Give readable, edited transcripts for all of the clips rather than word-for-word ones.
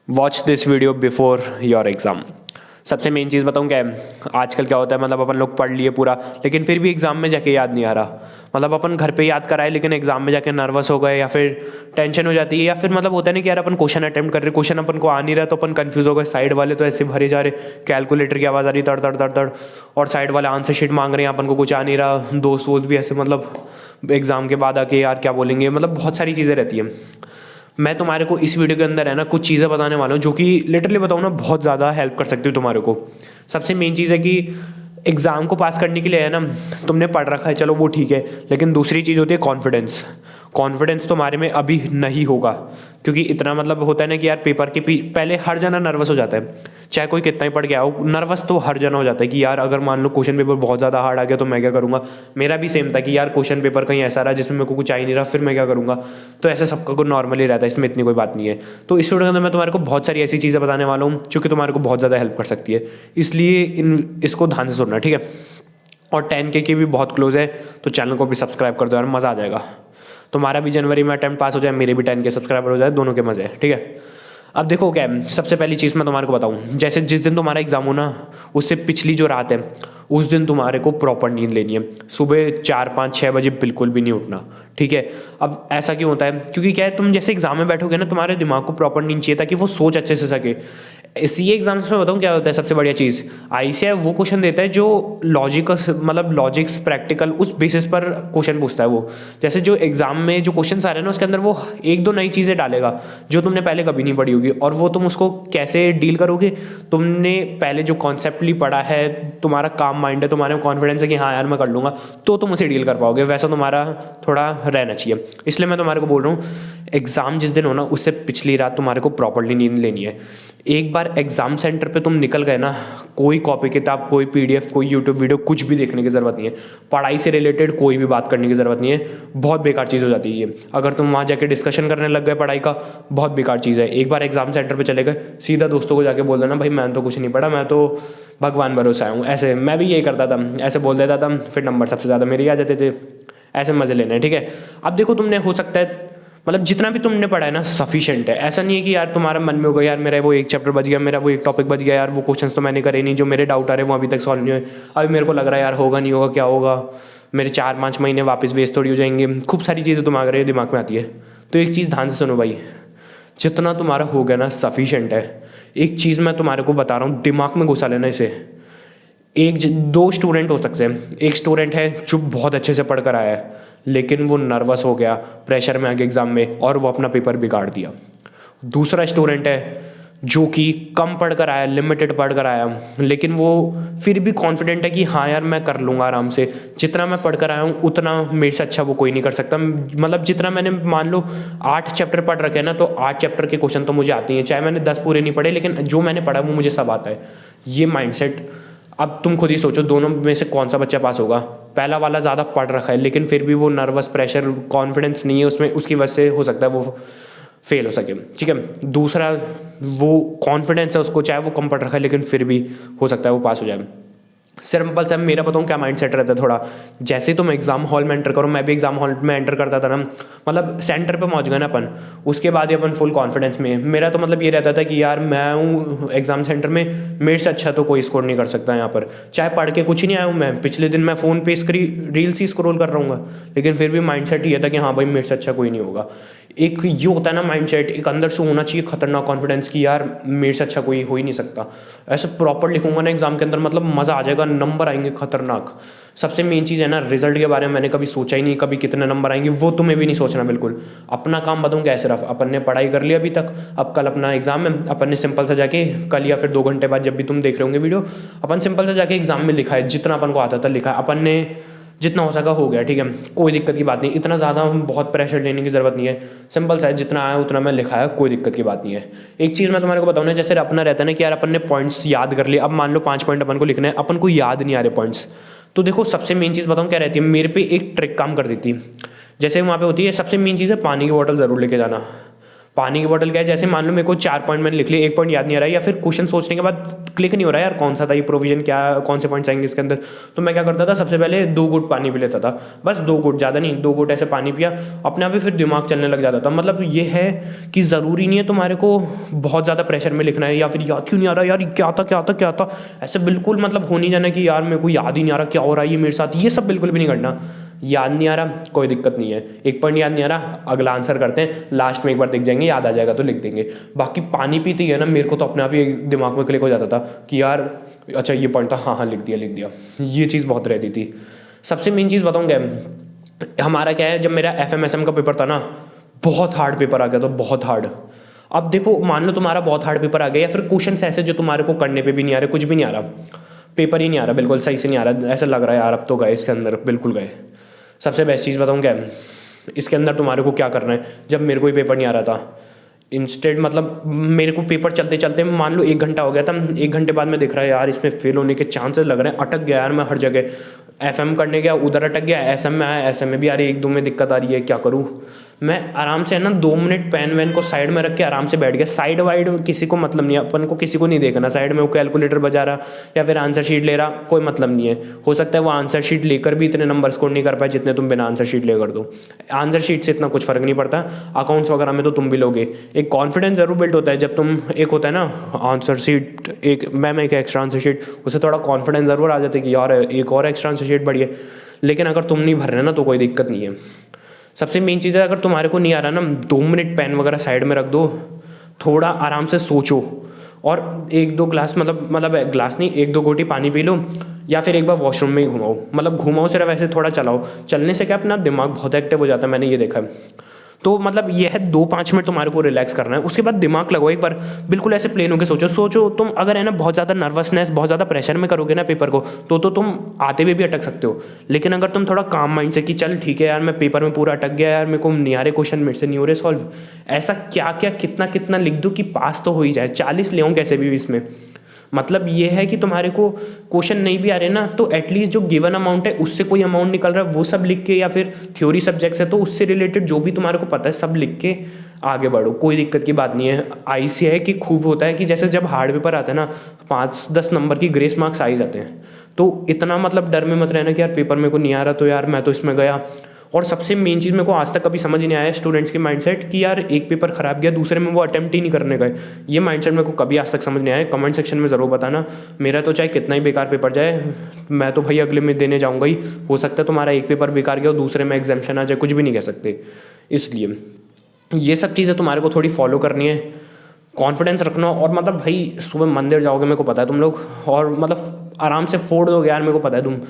Watch this video before your exam. सबसे main चीज़ बताऊँ क्या है, आजकल क्या होता है, मतलब अपन लोग पढ़ लिए पूरा, लेकिन फिर भी एग्ज़ाम में जाके याद नहीं आ रहा। मतलब अपन घर पे याद कराए, लेकिन एग्ज़ाम में जाके नर्वस हो गए, या फिर टेंशन हो जाती है, या फिर मतलब होता है ना कि यार अपन क्वेश्चन अटेम्प्ट कर रहे, क्वेश्चन अपन को आ नहीं रहा, तो अपन कंफ्यूज हो गए। साइड वाले तो ऐसे भरे जा रहे, कैलकुलेटर की आवाज़ आ रही तड़ तड़ तड़ तड़, और साइड वाले आंसर शीट मांग रहे हैं, अपन को कुछ आ नहीं रहा। दोस्त वोस्त भी ऐसे मतलब एग्ज़ाम के बाद आके यार क्या बोलेंगे, मतलब बहुत सारी चीज़ें रहती हैं। मैं तुम्हारे को इस वीडियो के अंदर है ना कुछ चीज़ें बताने वाला हूँ जो कि लिटरली बताऊँ ना बहुत ज़्यादा हेल्प कर सकती हूँ तुम्हारे को। सबसे मेन चीज़ है कि एग्ज़ाम को पास करने के लिए है ना, तुमने पढ़ रखा है चलो वो ठीक है, लेकिन दूसरी चीज़ होती है कॉन्फिडेंस। कॉन्फिडेंस तुम्हारे में अभी नहीं होगा, क्योंकि इतना मतलब होता है ना कि यार पेपर के पहले हर जना नर्वस हो जाता है, चाहे कोई कितना ही पढ़ के आओ, नर्वस तो हर जना हो जाता है कि यार अगर मान लो क्वेश्चन पेपर बहुत ज़्यादा हार्ड आ गया तो मैं क्या करूँगा। मेरा भी सेम था कि यार क्वेश्चन पेपर कहीं ऐसा रहा जिसमें मेरे को कुछ आ ही नहीं रहा, फिर मैं क्या करूँगा। तो ऐसे सबका को नॉर्मली रहता है, इसमें इतनी कोई बात नहीं है। तो इस वीडियो के अंदर मैं तुम्हारे को बहुत सारी ऐसी चीज़ें बताने वाला हूँ जो कि तुम्हारे को बहुत ज़्यादा हेल्प कर सकती है, इसलिए इसको ध्यान से सुनना, ठीक है। और 10K की भी बहुत क्लोज है, तो चैनल को भी सब्सक्राइब कर दो यार, मज़ा आ जाएगा। तुम्हारा भी जनवरी में अटेम्प्ट पास हो जाए, मेरे भी 10K सब्सक्राइबर हो जाए, दोनों के मज़े हैं, ठीक है। अब देखो क्या है, सबसे पहली चीज़ मैं तुम्हारे को बताऊं, जैसे जिस दिन तुम्हारा एग्जाम हो ना, उससे पिछली जो रात है उस दिन तुम्हारे को प्रॉपर नींद लेनी है। सुबह 4 5 6 बजे बिल्कुल भी नहीं उठना, ठीक है। अब ऐसा क्यों होता है, क्योंकि क्या है, तुम जैसे एग्जाम में बैठोगे ना, तुम्हारे दिमाग को प्रॉपर नींद चाहिए ताकि वो सोच अच्छे से सके। सी एग्जाम्स में बताऊँ क्या होता है, सबसे बढ़िया चीज़ ICAI वो क्वेश्चन देता है जो मतलब लॉजिक्स प्रैक्टिकल उस बेसिस पर क्वेश्चन पूछता है वो। जैसे जो एग्जाम में जो क्वेश्चन आ रहे हैं ना, उसके अंदर वो एक दो नई चीज़ें डालेगा जो तुमने पहले कभी नहीं पढ़ी होगी, और वो तुम उसको कैसे डील करोगे। तुमने पहले जो कॉन्सेप्टली पढ़ा है, तुम्हारा काम माइंड है, तुम्हारे में कॉन्फिडेंस है कि हाँ यार मैं कर लूँगा, तो तुम उसे डील कर पाओगे। वैसा तुम्हारा थोड़ा रहना चाहिए, इसलिए मैं तुम्हारे को बोल रहा हूँ एग्ज़ाम जिस दिन हो ना, उससे पिछली रात तुम्हारे को प्रॉपरली नींद लेनी है। एक बार एग्ज़ाम सेंटर पे तुम निकल गए ना, कोई कॉपी किताब, कोई PDF, कोई यूट्यूब वीडियो कुछ भी देखने की ज़रूरत नहीं है। पढ़ाई से रिलेटेड कोई भी बात करने की ज़रूरत नहीं है, बहुत बेकार चीज़ हो जाती है ये। अगर तुम वहाँ जाके डिस्कशन करने लग गए पढ़ाई का, बहुत बेकार चीज़ है। एक बार एग्ज़ाम सेंटर पर चले गए, सीधा दोस्तों को जाके बोल देना भाई मैंने तो कुछ नहीं पढ़ा, मैं तो भगवान भरोसे आया हूँ। ऐसे मैं भी यही करता था, ऐसे बोल देता था, फिर नंबर सबसे ज़्यादा मेरे ही आ जाते थे। ऐसे मज़े लेने हैं, ठीक है। अब देखो तुमने हो सकता है मतलब जितना भी तुमने पढ़ा है ना सफिशिएंट है। ऐसा नहीं है कि यार तुम्हारा मन में होगा यार मेरा वो एक चैप्टर बच गया, मेरा वो एक टॉपिक बच गया, यार वो क्वेश्चंस तो मैंने करे नहीं, जो मेरे डाउट आ रहे हैं वो अभी तक सॉल्व नहीं हुए, अभी मेरे को लग रहा है यार होगा नहीं होगा, क्या होगा, मेरे 4 5 महीने वापस वेस्ट थोड़ी हो जाएंगे। खूब सारी चीज़ें दिमाग में आती है। तो एक चीज़ ध्यान से सुनो भाई, जितना तुम्हारा हो गया ना सफिशिएंट है। एक चीज़ मैं तुम्हारे को बता रहा हूँ, दिमाग में घुसा लेना इसे। दो स्टूडेंट हो सकते हैं। एक स्टूडेंट है जो बहुत अच्छे से पढ़ कर आया है, लेकिन वो नर्वस हो गया, प्रेशर में आ गया एग्जाम में, और वो अपना पेपर बिगाड़ दिया। दूसरा स्टूडेंट है जो कि कम पढ़ कर आया, लिमिटेड पढ़ कर आया, लेकिन वो फिर भी कॉन्फिडेंट है कि हाँ यार मैं कर लूँगा आराम से, जितना मैं पढ़ कर आया हूँ उतना मेरे से अच्छा वो कोई नहीं कर सकता। मतलब जितना मैंने मान लो 8 चैप्टर पढ़ रखे हैं ना, तो 8 चैप्टर के क्वेश्चन तो मुझे आते हैं, चाहे मैंने 10 पूरे नहीं पढ़े, लेकिन जो मैंने पढ़ा वो मुझे सब आता है। ये माइंडसेट, अब तुम खुद ही सोचो दोनों में से कौन सा बच्चा पास होगा। पहला वाला ज़्यादा पढ़ रखा है, लेकिन फिर भी वो नर्वस, प्रेशर, कॉन्फिडेंस नहीं है उसमें, उसकी वजह से हो सकता है वो फेल हो सके, ठीक है। दूसरा वो कॉन्फिडेंस है उसको, चाहे वो कम पढ़ रखा है, लेकिन फिर भी हो सकता है वो पास हो जाए। सिंपल सा मेरा बताऊँ क्या माइंड सेट रहता है थोड़ा, जैसे तुम एग्जाम हॉल में एंटर करो, मैं भी एग्जाम हॉल में एंटर करता था ना, मतलब सेंटर पे पहुंच गए ना अपन, उसके बाद ही अपन फुल कॉन्फिडेंस में। मेरा तो मतलब ये रहता था कि यार मैं हूँ एग्जाम सेंटर में, मेरे से अच्छा तो कोई स्कोर नहीं कर सकता यहाँ पर, चाहे पढ़ के कुछ नहीं आया हूँ मैं, पिछले दिन मैं फ़ोन पे रील्स ही स्क्रॉल कर रहा हूँ, लेकिन फिर भी माइंड सेट ये था कि हाँ भाई मेरे से अच्छा कोई नहीं होगा। एक ये होता है ना माइंड सेट, एक अंदर से होना चाहिए खतरनाक कॉन्फिडेंस कि यार मेरे से अच्छा कोई हो ही नहीं सकता। ऐसे प्रॉपर लिखूंगा ना एग्जाम के अंदर, मतलब मज़ा आ जाएगा, नंबर आएंगे खतरनाक। सबसे मेन चीज़ है ना, रिजल्ट के बारे में मैंने कभी सोचा ही नहीं, कभी कितने नंबर आएंगे वो तुम्हें भी नहीं सोचना बिल्कुल। अपना काम बताऊँ क्या है, सिर्फ अपन ने पढ़ाई कर लिया अभी तक, अब कल अपना एग्जाम है, अपन ने सिंपल सा जाके कल या फिर 2 घंटे बाद जब भी तुम देख रहे होंगे वीडियो, अपन सिंपल सा जाके एग्जाम में लिखा है, जितना अपन को आता था लिखा, अपन ने जितना हो सका हो गया, ठीक है। कोई दिक्कत की बात नहीं, इतना ज़्यादा बहुत प्रेशर लेने की ज़रूरत नहीं है, सिंपल सा है, जितना आया उतना मैं लिखा है, कोई दिक्कत की बात नहीं है। एक चीज़ मैं तुम्हारे को बताऊँ ना, जैसे अपना रहता है ना कि यार अपन ने पॉइंट्स याद कर लिए, अब मान लो 5 पॉइंट अपन को लिखना है, अपन को याद नहीं आ रहे पॉइंट्स, तो देखो सबसे मेन चीज़ बताऊँ क्या रहती है, मेरे पे एक ट्रिक काम कर देती है। जैसे वहाँ पे होती है, सबसे मेन चीज़ है पानी की बॉटल ज़रूर लेके जाना। पानी की बोतल क्या है, जैसे मान लो मेरे को 4 पॉइंट मैंने लिख लिए, 1 पॉइंट याद नहीं आ रहा है, या फिर क्वेश्चन सोचने के बाद क्लिक नहीं हो रहा है यार कौन सा था ये प्रोविजन, क्या कौन से पॉइंट्स आएंगे इसके अंदर, तो मैं क्या करता था, सबसे पहले 2 घूंट पानी पी लेता था, बस 2 घूंट, ज़्यादा नहीं, 2 घूंट ऐसे पानी पिया, अपने आप ही फिर दिमाग चलने लग जाता था। मतलब ये है कि ज़रूरी नहीं है तुम्हारे को बहुत ज़्यादा प्रेशर में लिखना है, या फिर याद क्यों नहीं आ रहा यार, क्या था क्या था क्या था, ऐसे बिल्कुल मतलब हो नहीं जाना कि यार मेरे को याद ही नहीं आ रहा क्या हो रहा है ये मेरे साथ, ये सब बिल्कुल भी नहीं करना। याद नहीं आ रहा कोई दिक्कत नहीं है, 1 पॉइंट याद नहीं आ रहा, अगला आंसर करते हैं, लास्ट में एक बार देख जाएंगे, याद आ जाएगा तो लिख देंगे। बाकी पानी पीते ही है ना, मेरे को तो अपने आप ही दिमाग में क्लिक हो जाता था कि यार अच्छा ये पॉइंट था, हाँ हाँ लिख दिया, ये चीज़ बहुत रहती थी। सबसे मेन चीज़ बताऊँगा, हमारा क्या है, जब मेरा FMSM का पेपर था ना, बहुत हार्ड पेपर आ गया था, बहुत हार्ड। अब देखो मान लो तुम्हारा बहुत हार्ड पेपर आ गया, या फिर क्वेश्चन ऐसे जो तुम्हारे को करने पे भी नहीं आ रहे, कुछ भी नहीं आ रहा, पेपर ही नहीं आ रहा, बिल्कुल सही से नहीं आ रहा, ऐसा लग रहा है यार अब तो गए इसके अंदर, बिल्कुल गए। सबसे बेस्ट चीज़ बताऊँ क्या है, इसके अंदर तुम्हारे को क्या करना है, जब मेरे को ही पेपर नहीं आ रहा था, इंस्टेड मतलब मेरे को पेपर चलते चलते मान लो 1 घंटा हो गया था, 1 घंटे बाद में दिख रहा है यार इसमें फेल होने के चांसेस लग रहे हैं, अटक गया यार मैं हर जगह, FM करने गया उधर अटक गया, SM में आया, SM में भी यार 1-2 में दिक्कत आ रही है, क्या करूँ। मैं आराम से है ना 2 मिनट पेन वैन को साइड में रख के आराम से बैठ गया, साइड वाइड किसी को मतलब नहीं है, अपन को किसी को नहीं देखना, साइड में वो कैलकुलेटर बजा रहा या फिर आंसर शीट ले रहा, कोई मतलब नहीं है। हो सकता है वो आंसर शीट लेकर भी इतने नंबर स्कोर नहीं कर पाए जितने तुम बिना आंसर शीट लेकर दो, आंसर शीट से इतना कुछ फर्क नहीं पड़ता, अकाउंट्स वगैरह में तो तुम भी लोगे। एक कॉन्फिडेंस जरूर बिल्ड होता है जब तुम, एक होता है ना आंसर शीट, एक मैम एक एक्स्ट्रा आंसर शीट, उससे थोड़ा कॉन्फिडेंस जरूर आ जाता है कि यार एक और एक्स्ट्रा आंसर शीट बढ़िया, लेकिन अगर तुम नहीं भर रहे ना तो कोई दिक्कत नहीं है। सबसे मेन चीज़ है, अगर तुम्हारे को नहीं आ रहा ना, 2 मिनट पेन वगैरह साइड में रख दो, थोड़ा आराम से सोचो, और 1-2 ग्लास मतलब ग्लास नहीं, 1-2 घोटी पानी पी लो, या फिर एक बार वॉशरूम में ही घुमाओ, मतलब घुमाओ सिर्फ ऐसे, थोड़ा चलाओ, चलने से क्या अपना दिमाग बहुत एक्टिव हो जाता है, मैंने ये देखा है। तो मतलब ये है 2-5 मिनट तुम्हारे को रिलैक्स करना है, उसके बाद दिमाग लगाओ एक बार, बिल्कुल ऐसे प्लेन होकर सोचो। तुम अगर है ना बहुत ज़्यादा नर्वसनेस, बहुत ज़्यादा प्रेशर में करोगे ना पेपर को, तो तुम आते हुए भी अटक सकते हो। लेकिन अगर तुम थोड़ा काम माइंड से कि चल ठीक है यार मैं पेपर में पूरा अटक गया यार, मेरे को नहीं आ रहे क्वेश्चन, मेरे से नहीं हो रहे सॉल्व, ऐसा क्या क्या कितना कितना लिख दो कि पास तो हो ही जाए, 40 ले आऊँ कैसे भी इसमें। मतलब ये है कि तुम्हारे को क्वेश्चन नहीं भी आ रहे ना, तो एटलीस्ट जो गिवन अमाउंट है उससे कोई अमाउंट निकल रहा है वो सब लिख के, या फिर थ्योरी सब्जेक्ट्स है तो उससे रिलेटेड जो भी तुम्हारे को पता है सब लिख के आगे बढ़ो, कोई दिक्कत की बात नहीं है। ऐसी है कि खूब होता है कि जैसे जब हार्ड पेपर आता है ना, 5-10 नंबर की ग्रेस मार्क्स आ ही जाते हैं, तो इतना मतलब डर में मत रहना कि यार पेपर मेरे को नहीं आ रहा तो यार मैं तो इसमें गया। और सबसे मेन चीज़ मेरे को आज तक कभी समझ नहीं आया स्टूडेंट्स के माइंडसेट कि यार एक पेपर खराब गया दूसरे में वो अटेम्प्ट ही नहीं करने गए, ये माइंडसेट मेरे को कभी आज तक समझ नहीं आया। कमेंट सेक्शन में ज़रूर बताना, मेरा तो चाहे कितना ही बेकार पेपर जाए, मैं तो भाई अगले में देने जाऊँगा ही। हो सकता है तुम्हारा एक पेपर बेकार गया और दूसरे में एग्जाम्शन आ जाए, कुछ भी नहीं कह सकते। इसलिए ये सब चीज़ें तुम्हारे को थोड़ी फॉलो करनी है, कॉन्फिडेंस रखना, और मतलब भाई सुबह मंदिर जाओगे मेरे को पता है तुम लोग, और मतलब आराम से फोड़ दोगे यार, मेरे को पता है तुम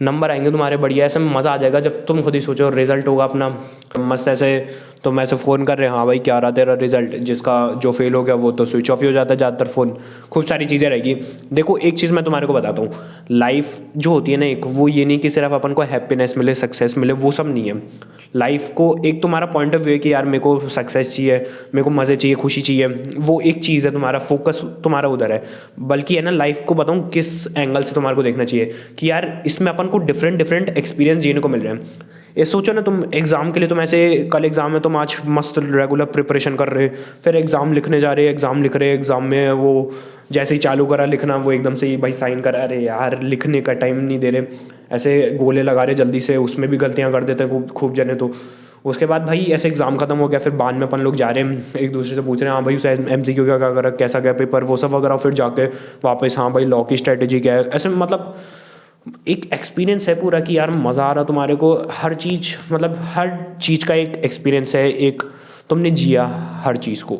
नंबर आएंगे तुम्हारे बढ़िया, ऐसे मज़ा आ जाएगा जब तुम खुद ही सोचो रिजल्ट होगा अपना मस्त ऐसे, तो मैं से फ़ोन कर रहे हैं हाँ भाई क्या रहा तेरा रिजल्ट, जिसका जो फेल हो गया वो तो स्विच ऑफ ही हो जाता है ज़्यादातर फ़ोन, खूब सारी चीज़ें रहेगी। देखो एक चीज़ मैं तुम्हारे को बताता हूँ, लाइफ जो होती है ना एक, वो ये नहीं कि सिर्फ अपन को हैप्पीनेस मिले सक्सेस मिले, वो सब नहीं है। लाइफ को एक तुम्हारा पॉइंट ऑफ व्यू है कि यार मेरे को सक्सेस चाहिए, मेरे को मज़े चाहिए, खुशी चाहिए, वो एक चीज़ है, तुम्हारा फोकस तुम्हारा उधर है। बल्कि है ना लाइफ को बताऊँ किस एंगल से तुम्हारे को देखना चाहिए कि यार इसमें अपन को डिफरेंट एक्सपीरियंस जीने को मिल रहे हैं। ये सोचो ना तुम एग्ज़ाम के लिए, तुम ऐसे कल एग्ज़ाम है, तुम आज मस्त रेगुलर प्रिपरेशन कर रहे, फिर एग्ज़ाम लिखने जा रहे, एग्ज़ाम लिख रहे, एग्ज़ाम में वो जैसे ही चालू करा लिखना वो एकदम से ही भाई साइन करा, अरे यार लिखने का टाइम नहीं दे रहे, ऐसे गोले लगा रहे जल्दी से, उसमें भी गलतियाँ कर देते हैं खूब खूब जने। तो उसके बाद भाई ऐसे एग्ज़ाम खत्म हो गया, फिर बाद में अपन लोग जा रहे हैं एक दूसरे से पूछ रहे हैं हाँ भाई उसे MCQ क्या क्या करा, कैसा गया पेपर, वो सब वगैरह, फिर जाके वापस हाँ भाई लॉ की स्ट्रेटेजी क्या है, ऐसे मतलब एक एक्सपीरियंस है पूरा कि यार मज़ा आ रहा तुम्हारे को, हर चीज़ मतलब हर चीज़ का एक एक्सपीरियंस है, एक तुमने जिया हर चीज़ को,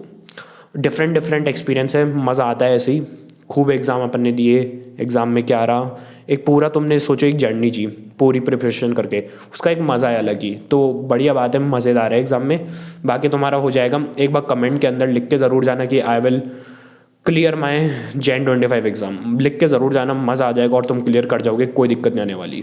डिफरेंट एक्सपीरियंस है, मज़ा आता है ऐसे ही। खूब एग्ज़ाम अपन ने दिए, एग्ज़ाम में क्या रहा, एक पूरा तुमने सोचो एक जर्नी जी पूरी प्रिपरेशन करके, उसका एक मज़ा है अलग ही। तो बढ़िया बात है, मज़ेदार है एग्ज़ाम में। बाकी तुम्हारा हो जाएगा, एक बार कमेंट के अंदर लिख के ज़रूर जाना कि I will clear my Jan 25 exam, लिख के ज़रूर जाना, मज़ा आ जाएगा और तुम क्लियर कर जाओगे, कोई दिक्कत नहीं आने वाली।